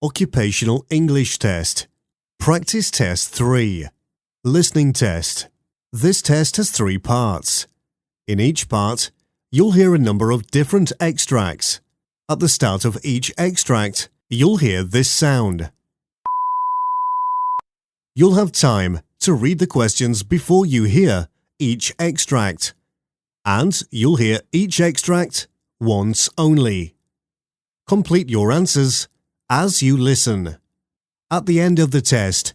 Occupational English Test. Practice Test 3. Listening Test. This test has 3 parts. In each part, you'll hear a number of different extracts. At the start of each extract, you'll hear this sound. You'll have time to read the questions before you hear each extract. And you'll hear each extract once only. Complete your answers as you listen. At the end of the test,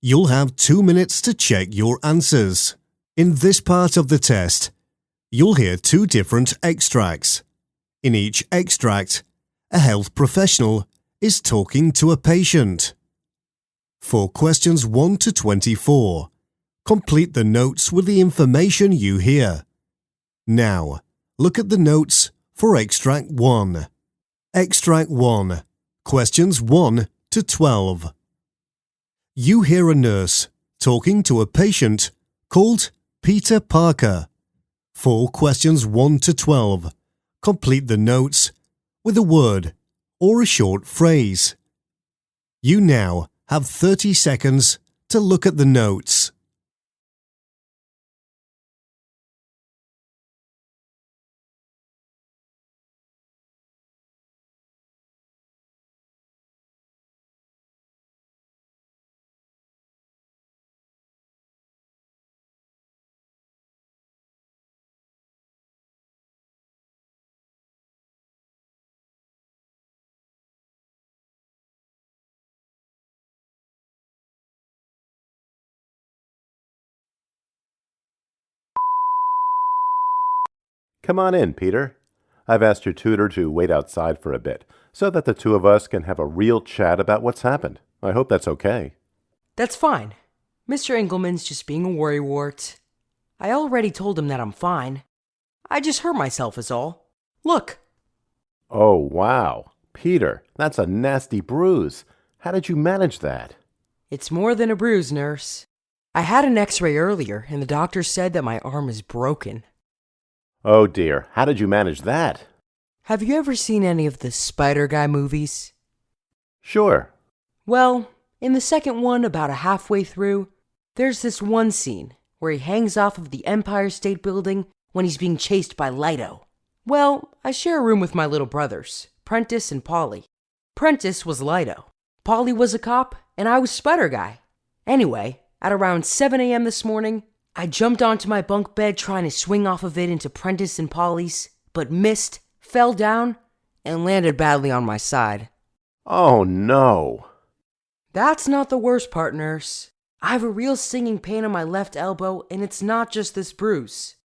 you'll have 2 minutes to check your answers. In this part of the test, you'll hear 2 different extracts. In each extract, a health professional is talking to a patient. For questions 1 to 24, complete the notes with the information you hear. Now, look at the notes for Extract 1. Extract 1. Questions 1 to 12. You hear a nurse talking to a patient called Peter Parker. For questions 1 to 12, complete the notes with a word or a short phrase. You now have 30 seconds to look at the notes. Come on in, Peter. I've asked your tutor to wait outside for a bit, so that the 2 of us can have a real chat about what's happened. I hope that's okay. That's fine. Mr. Engelman's just being a worrywart. I already told him that I'm fine. I just hurt myself is all. Look. Oh, wow. Peter, that's a nasty bruise. How did you manage that? It's more than a bruise, nurse. I had an x-ray earlier, and the doctor said that my arm is broken. Oh dear, how did you manage that? Have you ever seen any of the Spider Guy movies? Sure. Well, in the second one, about halfway through, there's this one scene where he hangs off of the Empire State Building when he's being chased by Lido. Well, I share a room with my little brothers, Prentice and Polly. Prentice was Lido. Polly was a cop, and I was Spider Guy. Anyway, at around 7 a.m. this morning, I jumped onto my bunk bed trying to swing off of it into Prentice and Polly's, but missed, fell down, and landed badly on my side. Oh no. That's not the worst part, nurse. I have a real stinging pain on my left elbow, and it's not just this bruise.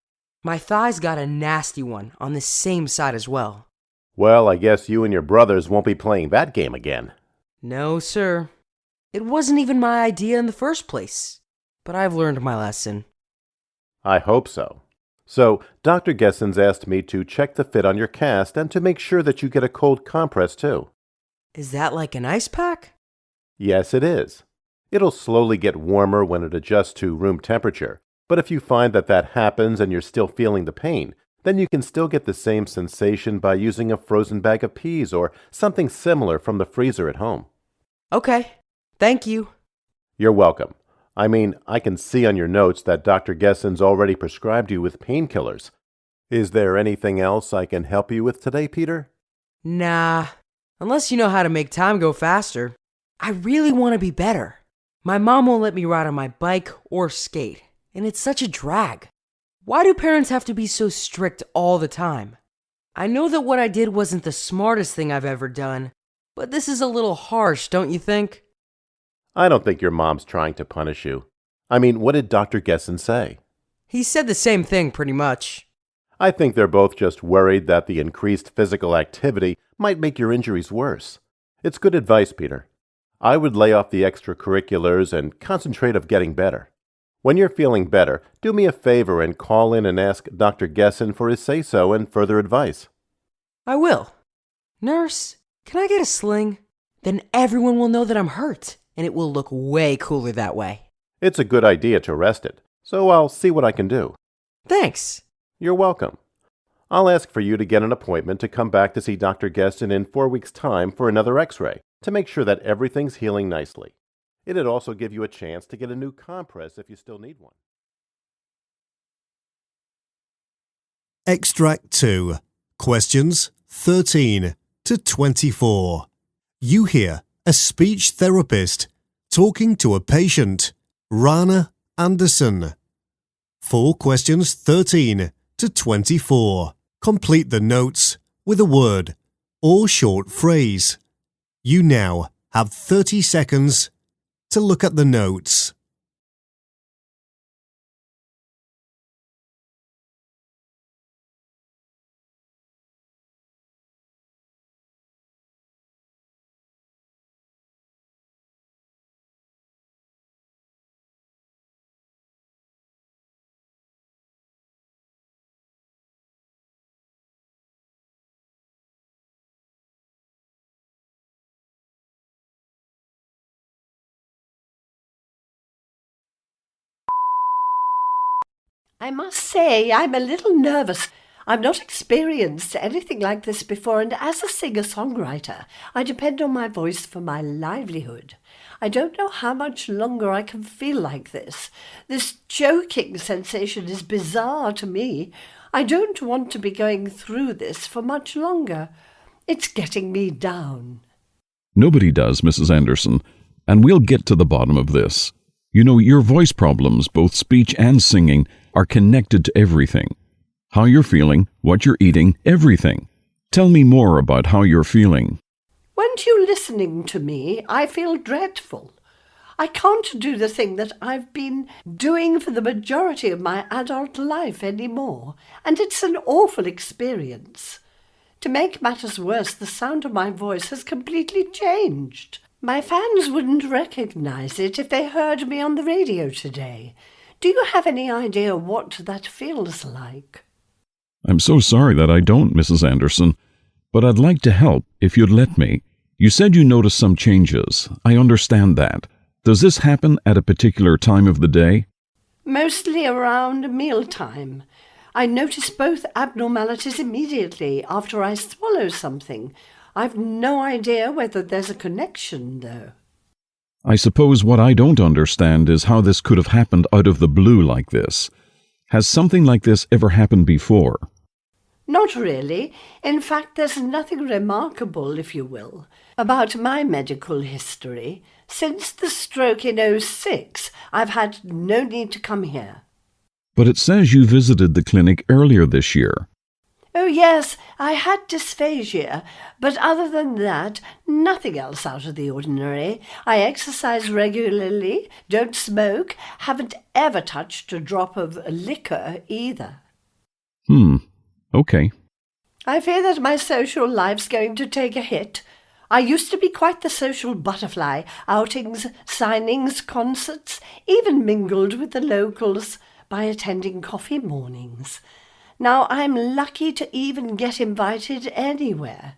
My thigh's got a nasty one on the same side as well. Well, I guess you and your brothers won't be playing that game again. No, sir. It wasn't even my idea in the first place, but I've learned my lesson. I hope so. So, Dr. Gessens asked me to check the fit on your cast and to make sure that you get a cold compress too. Is that like an ice pack? Yes, it is. It'll slowly get warmer when it adjusts to room temperature, but if you find that that happens and you're still feeling the pain, then you can still get the same sensation by using a frozen bag of peas or something similar from the freezer at home. Okay, thank you. You're welcome. I mean, I can see on your notes that Dr. Gessens already prescribed you with painkillers. Is there anything else I can help you with today, Peter? Nah, unless you know how to make time go faster. I really want to be better. My mom won't let me ride on my bike or skate, and it's such a drag. Why do parents have to be so strict all the time? I know that what I did wasn't the smartest thing I've ever done, but this is a little harsh, don't you think? I don't think your mom's trying to punish you. I mean, what did Dr. Gessens say? He said the same thing, pretty much. I think they're both just worried that the increased physical activity might make your injuries worse. It's good advice, Peter. I would lay off the extracurriculars and concentrate on getting better. When you're feeling better, do me a favor and call in and ask Dr. Gessen for his say-so and further advice. I will. Nurse, can I get a sling? Then everyone will know that I'm hurt, and it will look way cooler that way. It's a good idea to rest it, so I'll see what I can do. Thanks. You're welcome. I'll ask for you to get an appointment to come back to see Dr. Gessen in 4 weeks' time for another x-ray, to make sure that everything's healing nicely. It'd also give you a chance to get a new compress if you still need one. Extract 2. Questions 13 to 24. You hear a speech therapist talking to a patient, Rana Anderson. For questions 13 to 24, complete the notes with a word or short phrase. You now have 30 seconds to look at the notes. I must say I'm a little nervous. I've not experienced anything like this before, and as a singer-songwriter, I depend on my voice for my livelihood. I don't know how much longer I can feel like this. This choking sensation is bizarre to me. I don't want to be going through this for much longer. It's getting me down. Nobody does, Mrs. Anderson, and we'll get to the bottom of this. You know, your voice problems, both speech and singing, are connected to everything. How you're feeling, what you're eating, everything. Tell me more about how you're feeling. Weren't you listening to me? I feel dreadful. I can't do the thing that I've been doing for the majority of my adult life anymore, and it's an awful experience. To make matters worse, the sound of my voice has completely changed. My fans wouldn't recognize it if they heard me on the radio today. Do you have any idea what that feels like? I'm so sorry that I don't, Mrs. Anderson, but I'd like to help if you'd let me. You said you noticed some changes. I understand that. Does this happen at a particular time of the day? Mostly around mealtime. I notice both abnormalities immediately after I swallow something. I've no idea whether there's a connection, though. I suppose what I don't understand is how this could have happened out of the blue like this. Has something like this ever happened before? Not really. In fact, there's nothing remarkable, if you will, about my medical history. Since the stroke in '06, I've had no need to come here. But it says you visited the clinic earlier this year. Oh, yes, I had dysphagia, but other than that, nothing else out of the ordinary. I exercise regularly, don't smoke, haven't ever touched a drop of liquor either. Okay. I fear that my social life's going to take a hit. I used to be quite the social butterfly, outings, signings, concerts, even mingled with the locals by attending coffee mornings. Now I'm lucky to even get invited anywhere.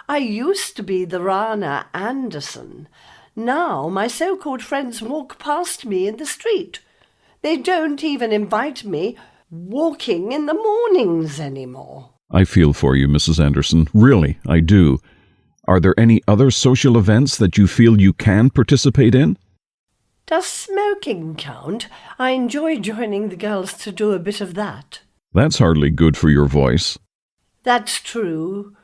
I used to be the Rana Anderson. Now my so-called friends walk past me in the street. They don't even invite me walking in the mornings anymore. I feel for you, Mrs. Anderson. Really, I do. Are there any other social events that you feel you can participate in? Does smoking count? I enjoy joining the girls to do a bit of that. That's hardly good for your voice. That's true.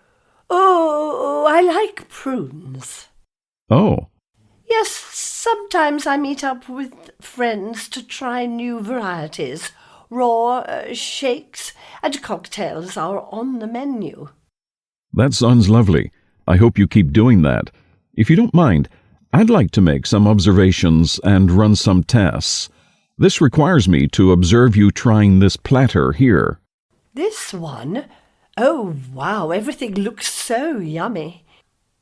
Oh, I like prunes. Oh, Yes, sometimes I meet up with friends to try new varieties. Raw, shakes, and cocktails are on the menu. that sounds lovely. I hope you keep doing that. If you don't mind, I'd like to make some observations and run some tests. This requires me to observe you trying this platter here. This one? Oh, wow, everything looks so yummy.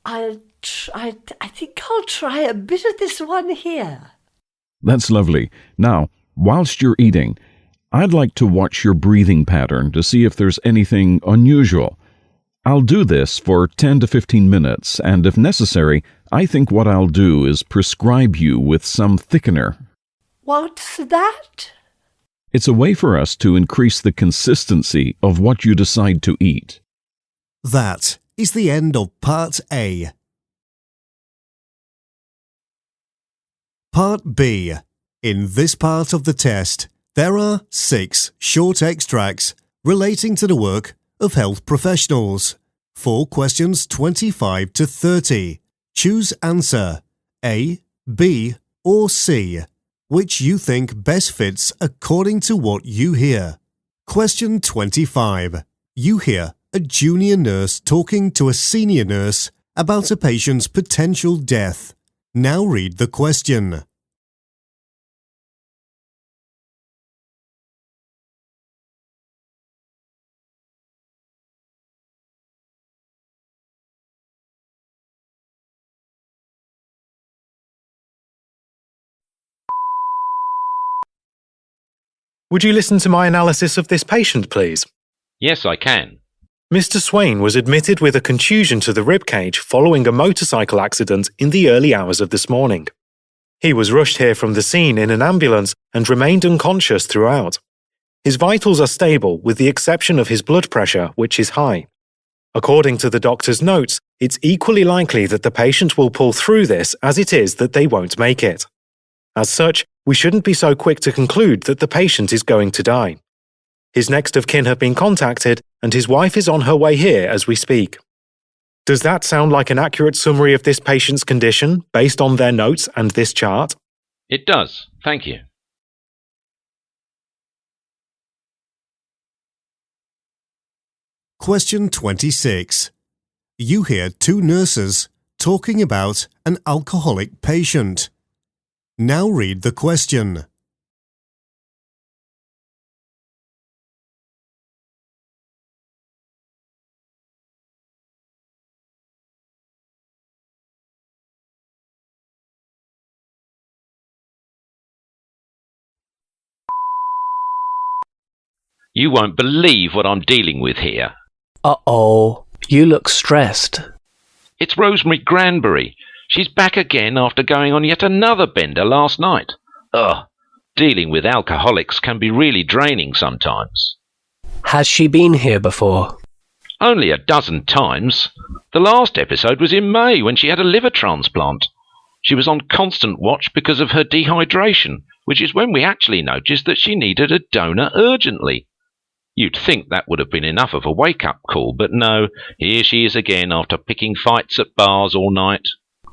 I think I'll try a bit of this one here. That's lovely. Now, whilst you're eating, I'd like to watch your breathing pattern to see if there's anything unusual. I'll do this for 10 to 15 minutes, and if necessary, I think what I'll do is prescribe you with some thickener. What's that? It's a way for us to increase the consistency of what you decide to eat. That is the end of Part A. Part B. In this part of the test, there are 6 short extracts relating to the work of health professionals. For questions 25 to 30, choose answer A, B, or C, which you think best fits according to what you hear. Question 25. You hear a junior nurse talking to a senior nurse about a patient's potential death. Now read the question. Would you listen to my analysis of this patient, please? Yes, I can. Mr. Swain was admitted with a contusion to the ribcage following a motorcycle accident in the early hours of this morning. He was rushed here from the scene in an ambulance and remained unconscious throughout. His vitals are stable with the exception of his blood pressure, which is high. According to the doctor's notes, it's equally likely that the patient will pull through this as it is that they won't make it. As such, we shouldn't be so quick to conclude that the patient is going to die. His next of kin have been contacted and his wife is on her way here as we speak. Does that sound like an accurate summary of this patient's condition based on their notes and this chart? It does. Thank you. Question 26. You hear 2 nurses talking about an alcoholic patient. Now read the question. You won't believe what I'm dealing with here. Uh-oh, you look stressed. It's Rosemary Granbury. She's back again after going on yet another bender last night. Ugh, dealing with alcoholics can be really draining sometimes. Has she been here before? Only a dozen times. The last episode was in May when she had a liver transplant. She was on constant watch because of her dehydration, which is when we actually noticed that she needed a donor urgently. You'd think that would have been enough of a wake-up call, but no, here she is again after picking fights at bars all night.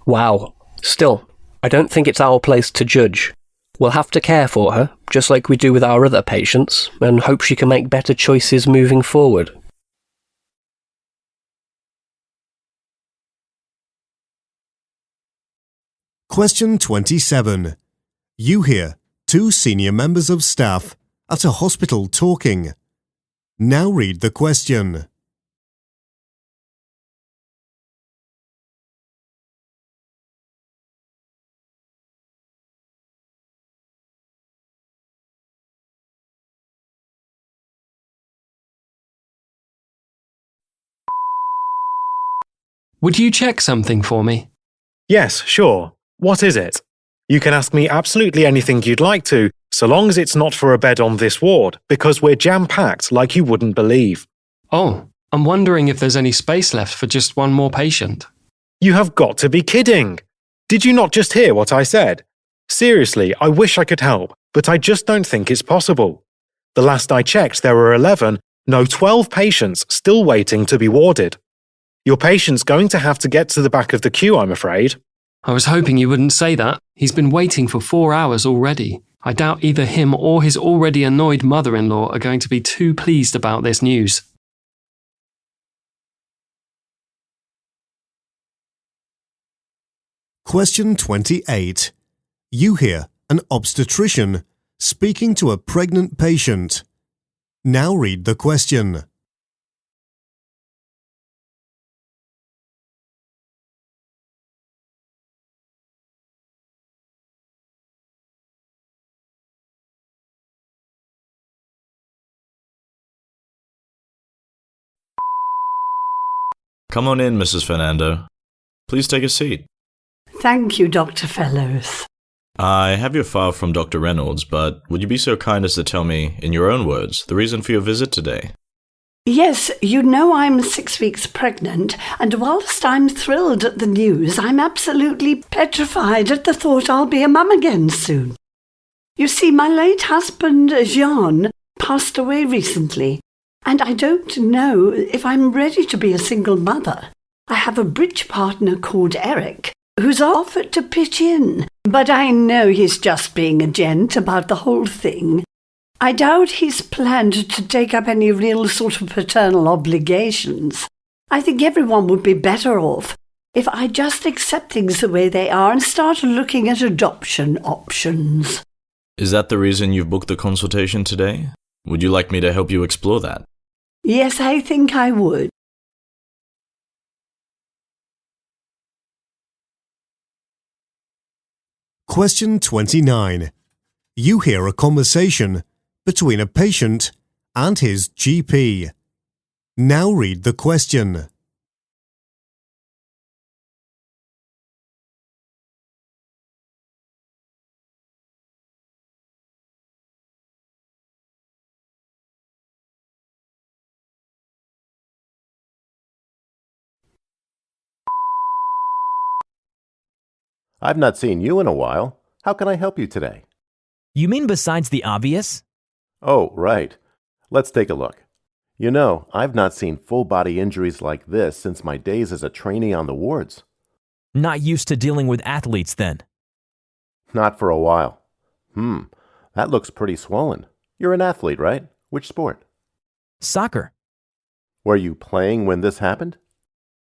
Wow. Still, I don't think it's our place to judge. We'll have to care for her, just like we do with our other patients, and hope she can make better choices moving forward. Question 27. You hear 2 senior members of staff at a hospital talking. Now read the question. Would you check something for me? Yes, sure. What is it? You can ask me absolutely anything you'd like to, so long as it's not for a bed on this ward, because we're jam-packed like you wouldn't believe. Oh, I'm wondering if there's any space left for just one more patient. You have got to be kidding! Did you not just hear what I said? Seriously, I wish I could help, but I just don't think it's possible. The last I checked, there were 12 patients still waiting to be warded. Your patient's going to have to get to the back of the queue, I'm afraid. I was hoping you wouldn't say that. He's been waiting for 4 hours already. I doubt either him or his already annoyed mother-in-law are going to be too pleased about this news. Question 28. You hear an obstetrician speaking to a pregnant patient. Now read the question. Come on in, Mrs. Fernando. Please take a seat. Thank you, Dr. Fellows. I have your file from Dr. Reynolds, but would you be so kind as to tell me, in your own words, the reason for your visit today? Yes, you know I'm 6 weeks pregnant, and whilst I'm thrilled at the news, I'm absolutely petrified at the thought I'll be a mum again soon. You see, my late husband, Jean, passed away recently, and I don't know if I'm ready to be a single mother. I have a bridge partner called Eric, who's offered to pitch in, but I know he's just being a gent about the whole thing. I doubt he's planned to take up any real sort of paternal obligations. I think everyone would be better off if I just accept things the way they are and start looking at adoption options. Is that the reason you've booked the consultation today? Would you like me to help you explore that? Yes, I think I would. Question 29. You hear a conversation between a patient and his GP. Now read the question. I've not seen you in a while. How can I help you today? You mean besides the obvious? Oh, right. Let's take a look. You know, I've not seen full-body injuries like this since my days as a trainee on the wards. Not used to dealing with athletes then? Not for a while. That looks pretty swollen. You're an athlete, right? Which sport? Soccer. Were you playing when this happened?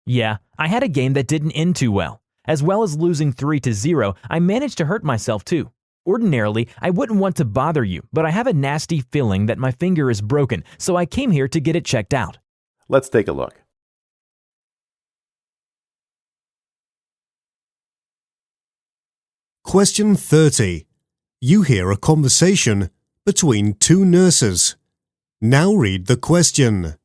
Yeah, I had a game that didn't end too well. As well as losing 3-0, I managed to hurt myself too. Ordinarily, I wouldn't want to bother you, but I have a nasty feeling that my finger is broken, so I came here to get it checked out. Let's take a look. Question 30. You hear a conversation between two nurses. Now read the question.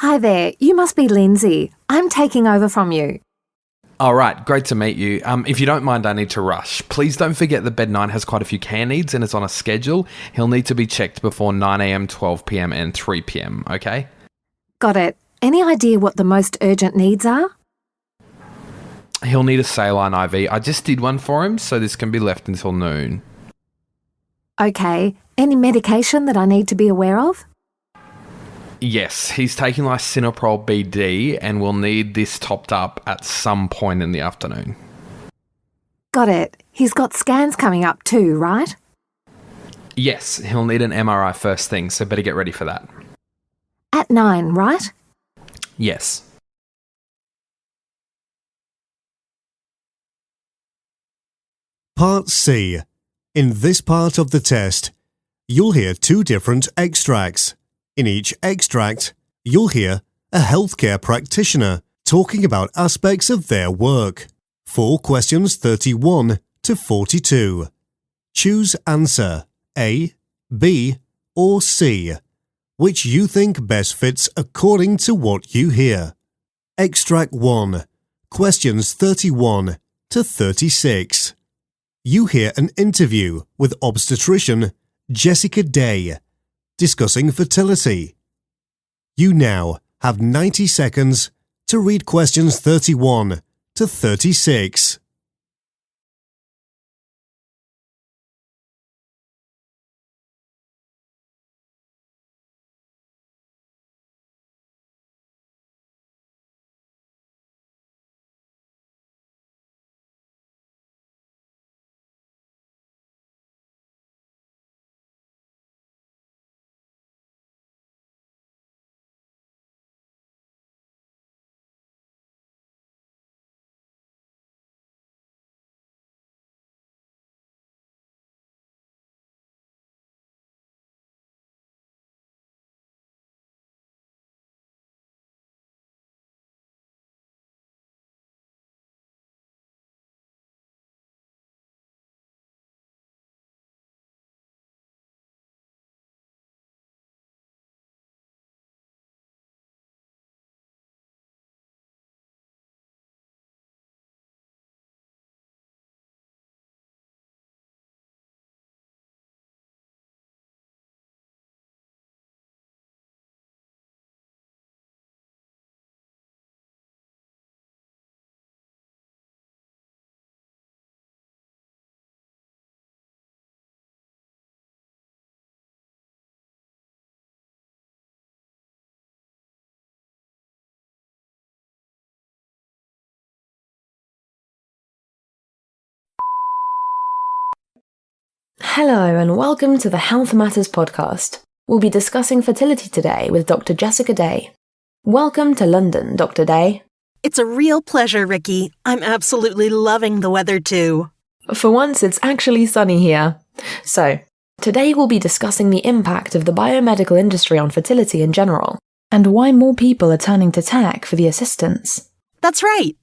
Hi there, you must be Lindsay. I'm taking over from you. All right, great to meet you. If you don't mind, I need to rush. Please don't forget that Bed 9 has quite a few care needs and is on a schedule. He'll need to be checked before 9 a.m, 12 p.m, and 3 p.m, okay? Got it. Any idea what the most urgent needs are? He'll need a saline IV. I just did one for him, so this can be left until noon. Okay. Any medication that I need to be aware of? Yes, he's taking lisinopril BD and will need this topped up at some point in the afternoon. Got it. He's got scans coming up too, right? Yes, he'll need an MRI first thing, so better get ready for that. At 9, right? Yes. Part C. In this part of the test, you'll hear two different extracts. In each extract, you'll hear a healthcare practitioner talking about aspects of their work. For questions 31 to 42, choose answer A, B, or C, which you think best fits according to what you hear. Extract 1, questions 31 to 36. You hear an interview with obstetrician Jessica Day discussing fertility. You now have 90 seconds to read questions 31 to 36. Hello and welcome to the Health Matters podcast. We'll be discussing fertility today with Dr. Jessica Day. Welcome to London, Dr. Day. It's a real pleasure, Ricky. I'm absolutely loving the weather too. For once, it's actually sunny here. So, today we'll be discussing the impact of the biomedical industry on fertility in general, and why more people are turning to tech for the assistance. That's right.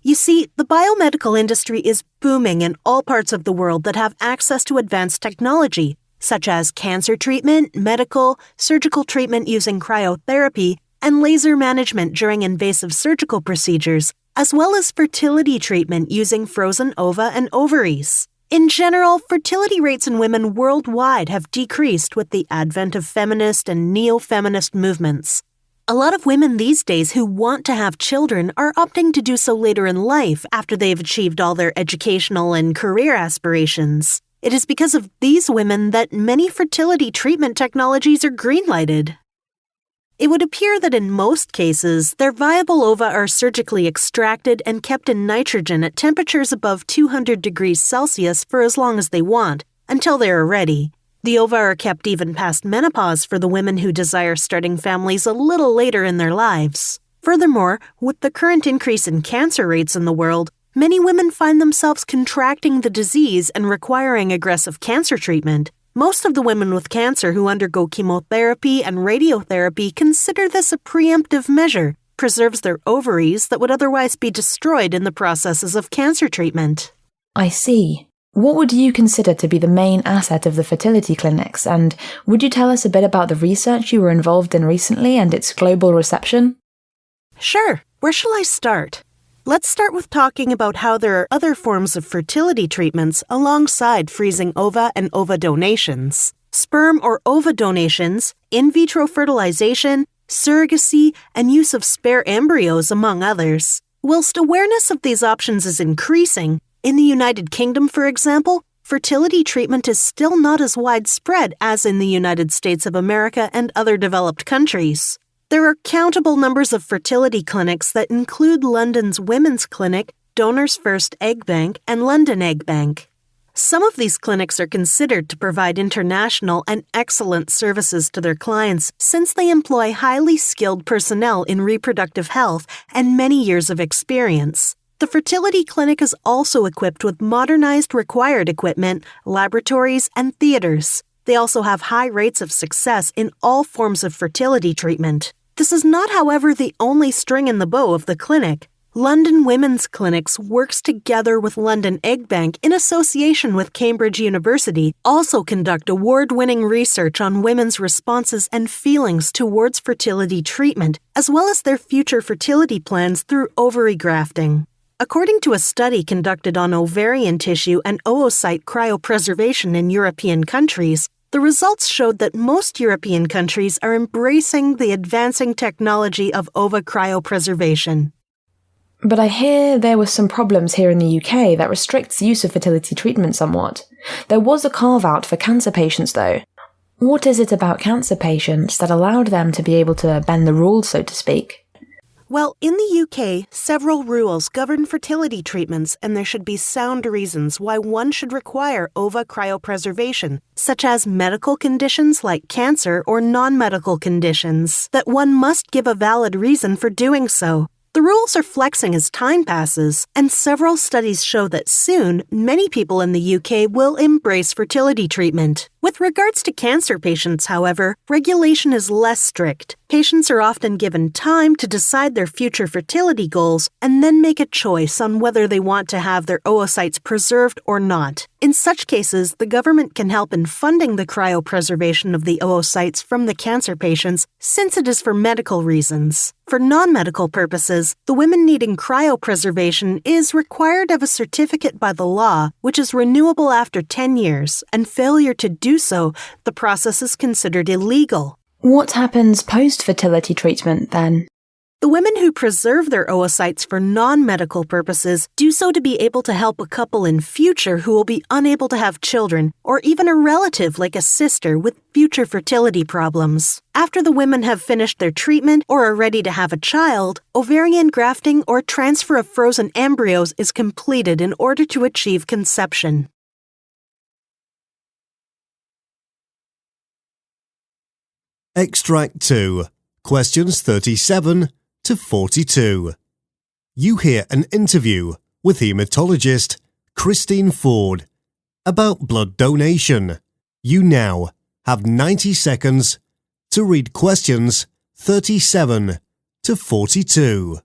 You see, the biomedical industry is booming in all parts of the world that have access to advanced technology, such as cancer treatment, medical, surgical treatment using cryotherapy, and laser management during invasive surgical procedures, as well as fertility treatment using frozen ova and ovaries. In general, fertility rates in women worldwide have decreased with the advent of feminist and neo-feminist movements. A lot of women these days who want to have children are opting to do so later in life after they've achieved all their educational and career aspirations. It is because of these women that many fertility treatment technologies are green-lighted. It would appear that in most cases, their viable ova are surgically extracted and kept in nitrogen at temperatures above 200 degrees Celsius for as long as they want, until they are ready. The ova are kept even past menopause for the women who desire starting families a little later in their lives. Furthermore, with the current increase in cancer rates in the world, many women find themselves contracting the disease and requiring aggressive cancer treatment. Most of the women with cancer who undergo chemotherapy and radiotherapy consider this a preemptive measure, preserves their ovaries that would otherwise be destroyed in the processes of cancer treatment. I see. What would you consider to be the main asset of the fertility clinics, and would you tell us a bit about the research you were involved in recently and its global reception? Sure. Where shall I start? Let's start with talking about how there are other forms of fertility treatments alongside freezing ova and ova donations. Sperm or ova donations, in vitro fertilization, surrogacy, and use of spare embryos, among others. Whilst awareness of these options is increasing, in the United Kingdom, for example, fertility treatment is still not as widespread as in the United States of America and other developed countries. There are countable numbers of fertility clinics that include London's Women's Clinic, Donors First Egg Bank, and London Egg Bank. Some of these clinics are considered to provide international and excellent services to their clients since they employ highly skilled personnel in reproductive health and many years of experience. The fertility clinic is also equipped with modernized required equipment, laboratories, and theaters. They also have high rates of success in all forms of fertility treatment. This is not, however, the only string in the bow of the clinic. London Women's Clinics works together with London Egg Bank in association with Cambridge University, also conduct award-winning research on women's responses and feelings towards fertility treatment, as well as their future fertility plans through ovary grafting. According to a study conducted on ovarian tissue and oocyte cryopreservation in European countries, the results showed that most European countries are embracing the advancing technology of ova cryopreservation. But I hear there were some problems here in the UK that restricts the use of fertility treatment somewhat. There was a carve-out for cancer patients though. What is it about cancer patients that allowed them to be able to bend the rules, so to speak? Well, in the UK, several rules govern fertility treatments, and there should be sound reasons why one should require ova cryopreservation, such as medical conditions like cancer or non-medical conditions, that one must give a valid reason for doing so. The rules are flexing as time passes, and several studies show that soon, many people in the UK will embrace fertility treatment. With regards to cancer patients, however, regulation is less strict. Patients are often given time to decide their future fertility goals and then make a choice on whether they want to have their oocytes preserved or not. In such cases, the government can help in funding the cryopreservation of the oocytes from the cancer patients since it is for medical reasons. For non-medical purposes, the women needing cryopreservation is required of a certificate by the law, which is renewable after 10 years, and failure to do so, the process is considered illegal. What happens post-fertility treatment then? The women who preserve their oocytes for non-medical purposes do so to be able to help a couple in future who will be unable to have children, or even a relative like a sister with future fertility problems. After the women have finished their treatment or are ready to have a child, ovarian grafting or transfer of frozen embryos is completed in order to achieve conception. Extract 2, questions 37 to 42. You hear an interview with haematologist Christine Ford about blood donation. You now have 90 seconds to read questions 37 to 42.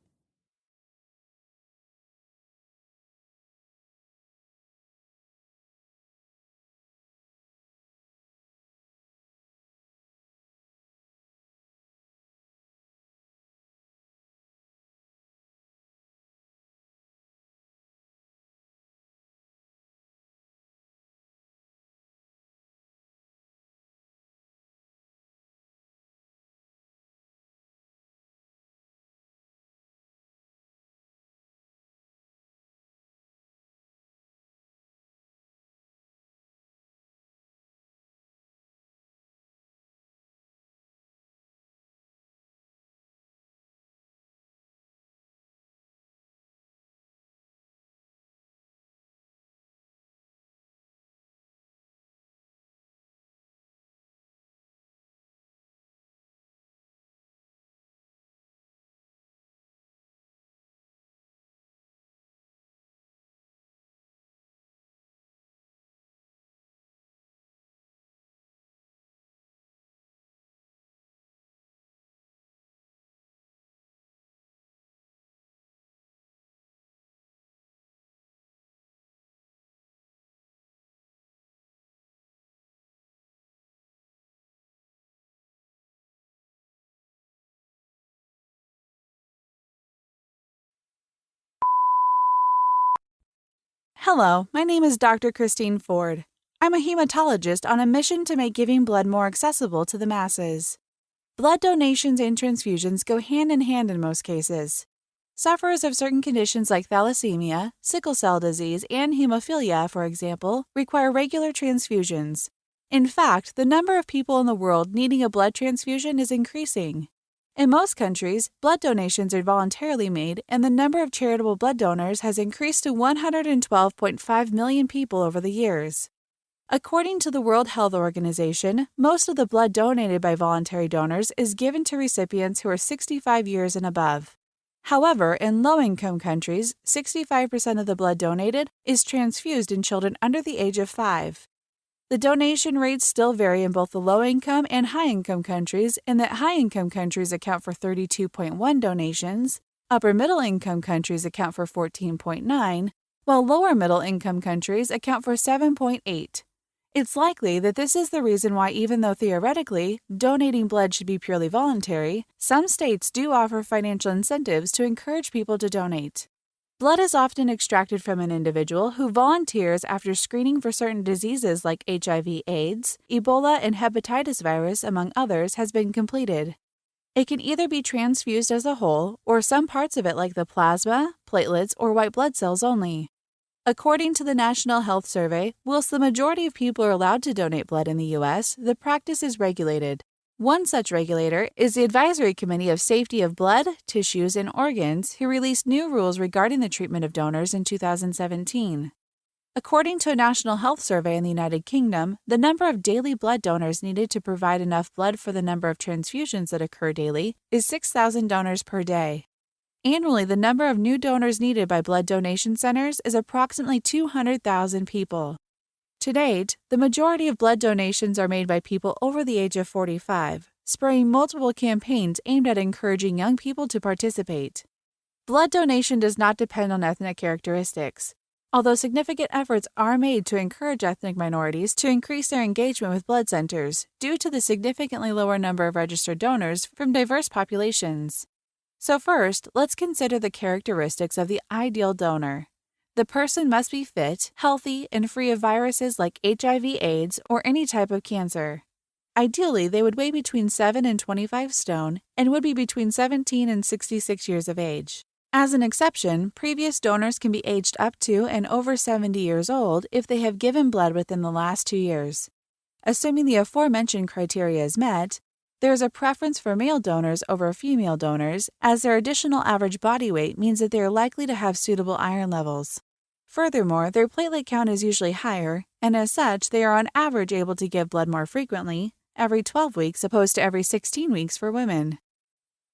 Hello, my name is Dr. Christine Ford. I'm a hematologist on a mission to make giving blood more accessible to the masses. Blood donations and transfusions go hand in hand in most cases. Sufferers of certain conditions like thalassemia, sickle cell disease, and hemophilia, for example, require regular transfusions. In fact, the number of people in the world needing a blood transfusion is increasing. In most countries, blood donations are voluntarily made, and the number of charitable blood donors has increased to 112.5 million people over the years. According to the World Health Organization, most of the blood donated by voluntary donors is given to recipients who are 65 years and above. However, in low-income countries, 65% of the blood donated is transfused in children under the age of 5. The donation rates still vary in both the low-income and high-income countries, in that high-income countries account for 32.1 donations, upper-middle-income countries account for 14.9, while lower-middle-income countries account for 7.8. It's likely that this is the reason why, even though theoretically donating blood should be purely voluntary, some states do offer financial incentives to encourage people to donate. Blood is often extracted from an individual who volunteers after screening for certain diseases like HIV/AIDS, Ebola, and hepatitis virus, among others, has been completed. It can either be transfused as a whole, or some parts of it like the plasma, platelets, or white blood cells only. According to the National Health Survey, whilst the majority of people are allowed to donate blood in the U.S., the practice is regulated. One such regulator is the Advisory Committee of Safety of Blood, Tissues, and Organs, who released new rules regarding the treatment of donors in 2017. According to a national health survey in the United Kingdom, the number of daily blood donors needed to provide enough blood for the number of transfusions that occur daily is 6,000 donors per day. Annually, the number of new donors needed by blood donation centers is approximately 200,000 people. To date, the majority of blood donations are made by people over the age of 45, spurring multiple campaigns aimed at encouraging young people to participate. Blood donation does not depend on ethnic characteristics, although significant efforts are made to encourage ethnic minorities to increase their engagement with blood centers due to the significantly lower number of registered donors from diverse populations. So first, let's consider the characteristics of the ideal donor. The person must be fit, healthy, and free of viruses like HIV/AIDS or any type of cancer. Ideally, they would weigh between 7 and 25 stone and would be between 17 and 66 years of age. As an exception, previous donors can be aged up to and over 70 years old if they have given blood within the last 2 years. Assuming the aforementioned criteria is met, there is a preference for male donors over female donors, as their additional average body weight means that they are likely to have suitable iron levels. Furthermore, their platelet count is usually higher, and as such, they are on average able to give blood more frequently, every 12 weeks opposed to every 16 weeks for women.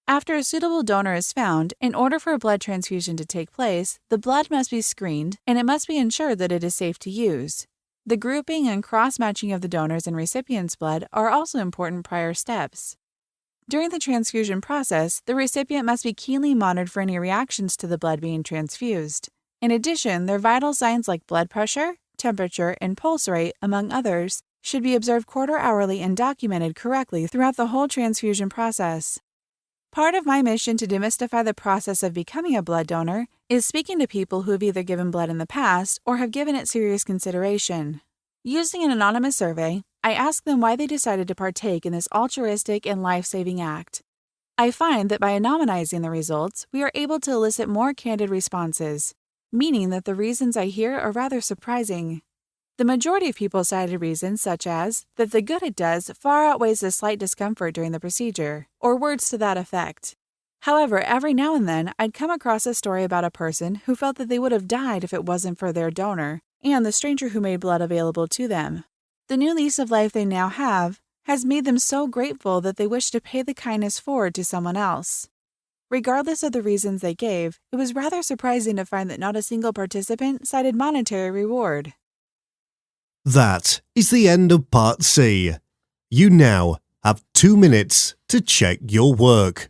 After a suitable donor is found, in order for a blood transfusion to take place, the blood must be screened and it must be ensured that it is safe to use. The grouping and cross-matching of the donors and recipient's blood are also important prior steps. During the transfusion process, the recipient must be keenly monitored for any reactions to the blood being transfused. In addition, their vital signs like blood pressure, temperature, and pulse rate, among others, should be observed quarter-hourly and documented correctly throughout the whole transfusion process. Part of my mission to demystify the process of becoming a blood donor is speaking to people who have either given blood in the past or have given it serious consideration. Using an anonymous survey, I ask them why they decided to partake in this altruistic and life-saving act. I find that by anonymizing the results, we are able to elicit more candid responses, meaning that the reasons I hear are rather surprising. The majority of people cited reasons such as that the good it does far outweighs the slight discomfort during the procedure, or words to that effect. However, every now and then, I'd come across a story about a person who felt that they would have died if it wasn't for their donor and the stranger who made blood available to them. The new lease of life they now have has made them so grateful that they wish to pay the kindness forward to someone else. Regardless of the reasons they gave, it was rather surprising to find that not a single participant cited monetary reward. That is the end of Part C. You now have 2 minutes to check your work.